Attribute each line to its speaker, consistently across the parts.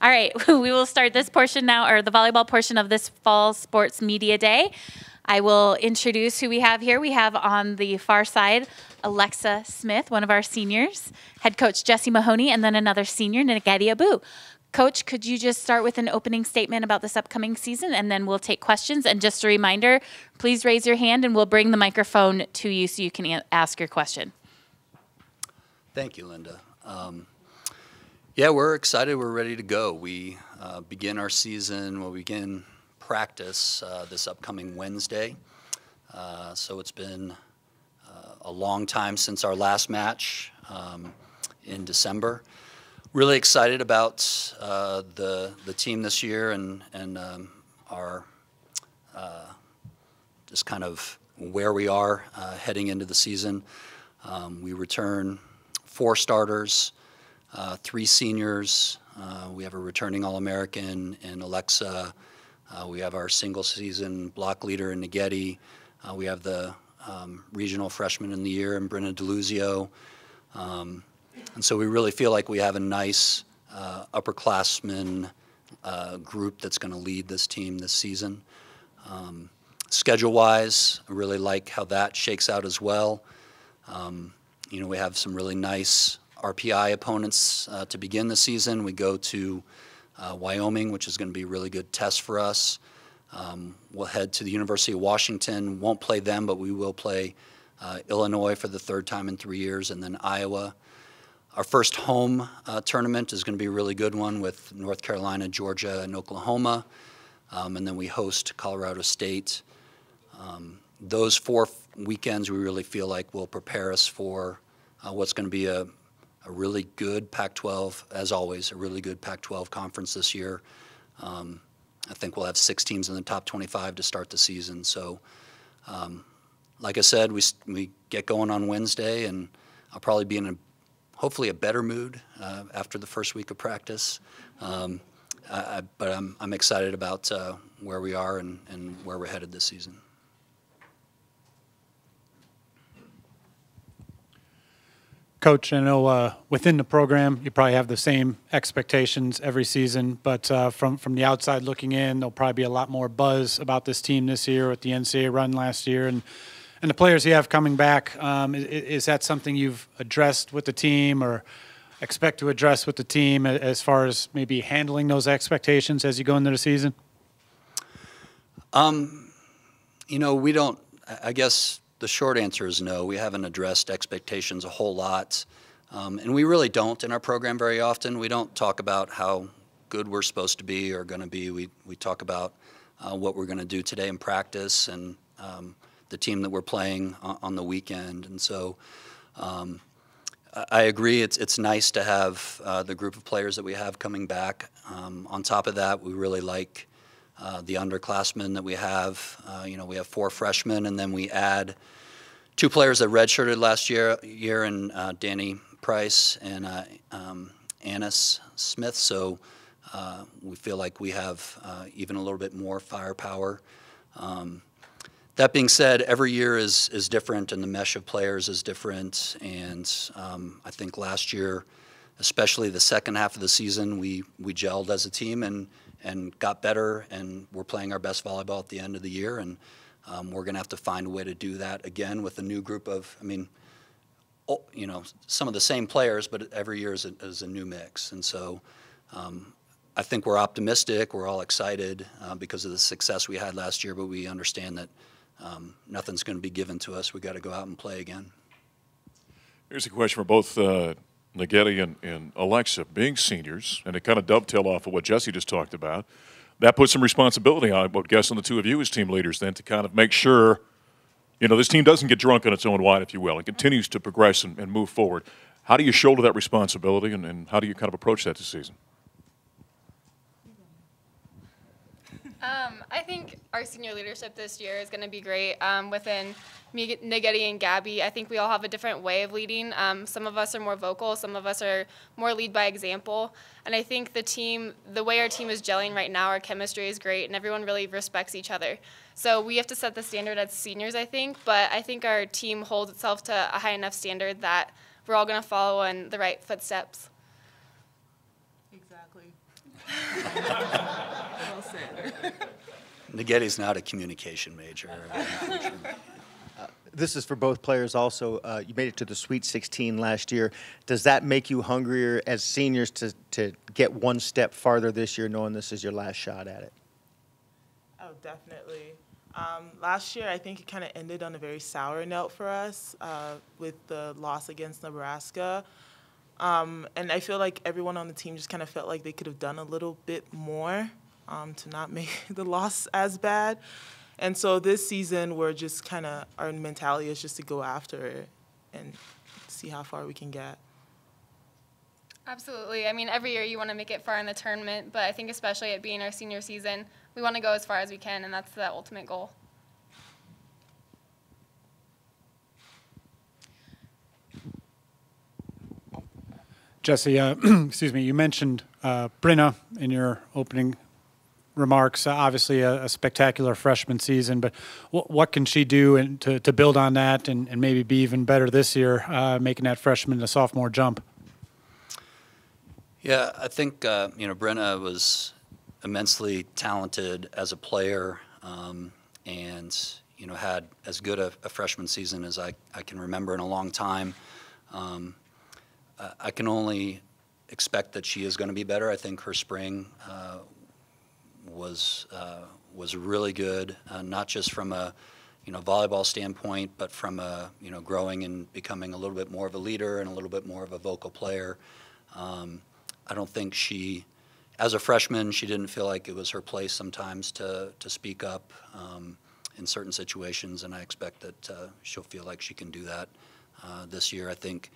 Speaker 1: All right, we will start this portion now, or the volleyball portion of this Fall Sports Media Day. I will introduce who we have here. We have on the far side Alexa Smith, one of our seniors, head coach Jesse Mahoney, and then another senior, Naghede Abu. Coach, could you just start with an opening statement about this upcoming season, and then we'll take questions. And just a reminder, please raise your hand, and we'll bring the microphone to you so you can ask your question.
Speaker 2: Thank you, Linda. Yeah, we're excited. We're ready to go. We begin our season, we'll begin practice this upcoming Wednesday. So it's been a long time since our last match in December. Really excited about the team this year and our just kind of where we are heading into the season. We return 4 starters, 3 seniors. We have a returning All-American in Alexa. We have our single-season block leader in Naghede. We have the regional freshman in the year in Brenna DeLuzio. And so we really feel like we have a nice upperclassmen group that's going to lead this team this season. Schedule-wise, I really like how that shakes out as well. You know, we have some really nice RPI opponents to begin the season. We go to Wyoming, which is going to be a really good test for us. We'll head to the University of Washington. Won't play them, but we will play Illinois for the 3rd time in 3 years, and then Iowa. Our first home tournament is going to be a really good one with North Carolina, Georgia, and Oklahoma. And then we host Colorado State. Those 4 weekends we really feel like will prepare us for what's going to be a really good Pac-12, as always, a really good Pac-12 conference this year. I think we'll have 6 teams in the top 25 to start the season. So, like I said, we get going on Wednesday, and I'll probably be in hopefully a better mood after the first week of practice. But I'm excited about where we are and where we're headed this season.
Speaker 3: Coach, I know within the program you probably have the same expectations every season, but from the outside looking in, there'll probably be a lot more buzz about this team this year with the NCAA run last year and the players you have coming back. Is that something you've addressed with the team or expect to address with the team as far as maybe handling those expectations as you go into the season?
Speaker 2: You know, we don't, I guess the short answer is no. We haven't addressed expectations a whole lot. And we really don't in our program very often. We don't talk about how good we're supposed to be or going to be. We talk about what we're going to do today in practice and the team that we're playing on the weekend. And so I agree it's nice to have the group of players that we have coming back. On top of that, we really like the underclassmen that we have. You know, we have 4 freshmen, and then we add 2 players that redshirted last year in Danny Price and Annis Smith. So we feel like we have even a little bit more firepower. That being said, every year is different, and the mesh of players is different. And I think last year, especially the second half of the season, we gelled as a team and got better, and we're playing our best volleyball at the end of the year. And we're going to have to find a way to do that again with a new group of, I mean, you know, some of the same players, but every year is a new mix. And so I think we're optimistic. We're all excited because of the success we had last year, but we understand that nothing's going to be given to us. We got to go out and play again.
Speaker 4: Here's a question for both Naghede and Alexa. Being seniors, and it kind of dovetail off of what Jesse just talked about, that puts some responsibility on, I would guess, on the 2 of you as team leaders then to kind of make sure, you know, this team doesn't get drunk on its own wine, if you will, and continues to progress and move forward. How do you shoulder that responsibility, and how do you kind of approach that this season?
Speaker 5: I think our senior leadership this year is going to be great. Within me, Naghede, and Gabby, I think we all have a different way of leading. Some of us are more vocal, some of us are more lead by example. And I think the way our team is gelling right now, our chemistry is great, and everyone really respects each other. So we have to set the standard as seniors, I think, but I think our team holds itself to a high enough standard that we're all going to follow in the right footsteps.
Speaker 6: Exactly. Well said.
Speaker 2: Naghede's not a communication major.
Speaker 7: This is for both players also. You made it to the Sweet 16 last year. Does that make you hungrier as seniors to get one step farther this year, knowing this is your last shot at it?
Speaker 6: Oh, definitely. Last year, I think it kind of ended on a very sour note for us with the loss against Nebraska. And I feel like everyone on the team just kind of felt like they could have done a little bit more to not make the loss as bad. And so this season, we're just kind of, our mentality is just to go after it and see how far we can get.
Speaker 5: Absolutely. I mean, every year you want to make it far in the tournament, but I think especially it being our senior season, we want to go as far as we can, and that's the ultimate goal.
Speaker 3: Jesse, excuse me, you mentioned Brenna in your opening remarks. Obviously a spectacular freshman season, but what can she do to build on that and maybe be even better this year, making that freshman to sophomore jump?
Speaker 2: Yeah, I think, Brenna was immensely talented as a player and, had as good a freshman season as I can remember in a long time. I can only expect that she is going to be better. I think her spring was really good, not just from a volleyball standpoint, but from a growing and becoming a little bit more of a leader and a little bit more of a vocal player. I don't think she, as a freshman, she didn't feel like it was her place sometimes to speak up in certain situations, and I expect that she'll feel like she can do that this year. I think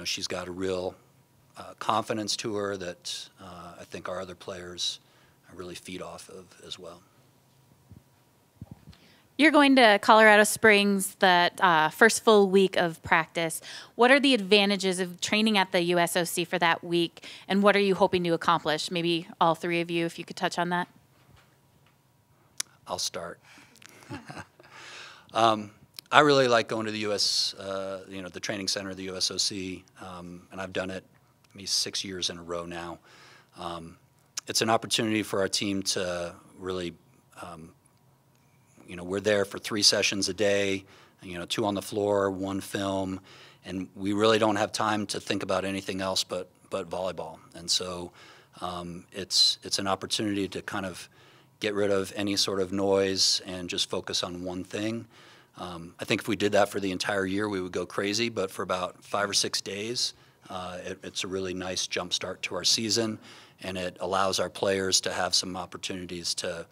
Speaker 2: she's got a real confidence to her that I think our other players really feed off of as well.
Speaker 1: You're going to Colorado Springs the first full week of practice. What are the advantages of training at the USOC for that week, and what are you hoping to accomplish? Maybe all three of you, if you could touch on that.
Speaker 2: I'll start. I really like going to the the training center of the USOC, and I've done it maybe 6 years in a row now. It's an opportunity for our team to really, we're there for 3 sessions a day, 2 on the floor, 1 film, and we really don't have time to think about anything else but volleyball. And so it's an opportunity to kind of get rid of any sort of noise and just focus on one thing. I think if we did that for the entire year, we would go crazy, but for about 5 or 6 days, it's a really nice jump start to our season, and it allows our players to have some opportunities to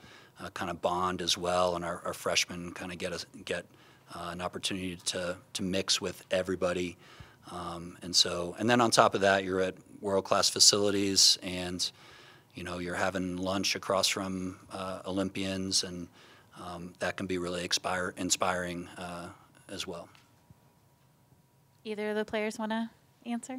Speaker 2: kind of bond as well, and our freshmen kind of get an opportunity to mix with everybody. And then on top of that, you're at world-class facilities, and you're having lunch across from Olympians, and that can be really inspiring as well.
Speaker 1: Either of the players want to answer?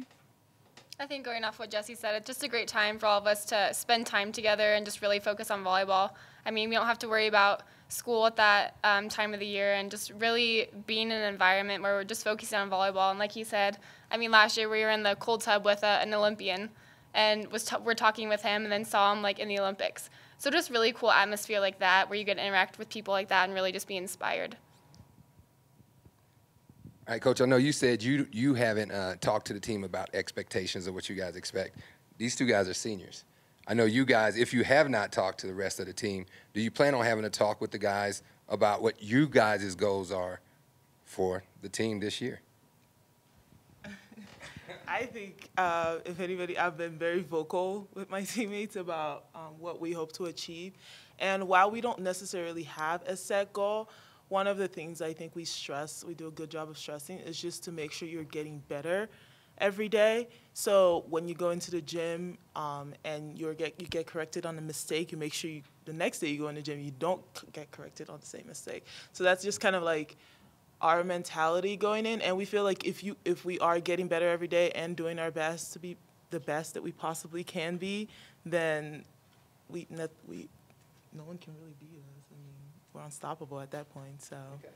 Speaker 5: I think going off what Jesse said, it's just a great time for all of us to spend time together and just really focus on volleyball. I mean, we don't have to worry about school at that time of the year, and just really being in an environment where we're just focusing on volleyball. And like he said, I mean, last year we were in the cold tub with an Olympian, and we're talking with him, and then saw him in the Olympics. So just really cool atmosphere like that, where you get to interact with people like that and really just be inspired.
Speaker 8: All right, Coach, I know you said you haven't talked to the team about expectations of what you guys expect. These 2 guys are seniors. I know you guys, if you have not talked to the rest of the team, do you plan on having a talk with the guys about what you guys' goals are for the team this year?
Speaker 6: I think, if anybody, I've been very vocal with my teammates about what we hope to achieve. And while we don't necessarily have a set goal, one of the things I think we do a good job of stressing, is just to make sure you're getting better every day. So when you go into the gym and you get corrected on a mistake, you make sure the next day you go in the gym, you don't get corrected on the same mistake. So that's just kind of like our mentality going in, and we feel like if we are getting better every day and doing our best to be the best that we possibly can be, then no one can really beat us. I mean, we're unstoppable at that point. So. Okay.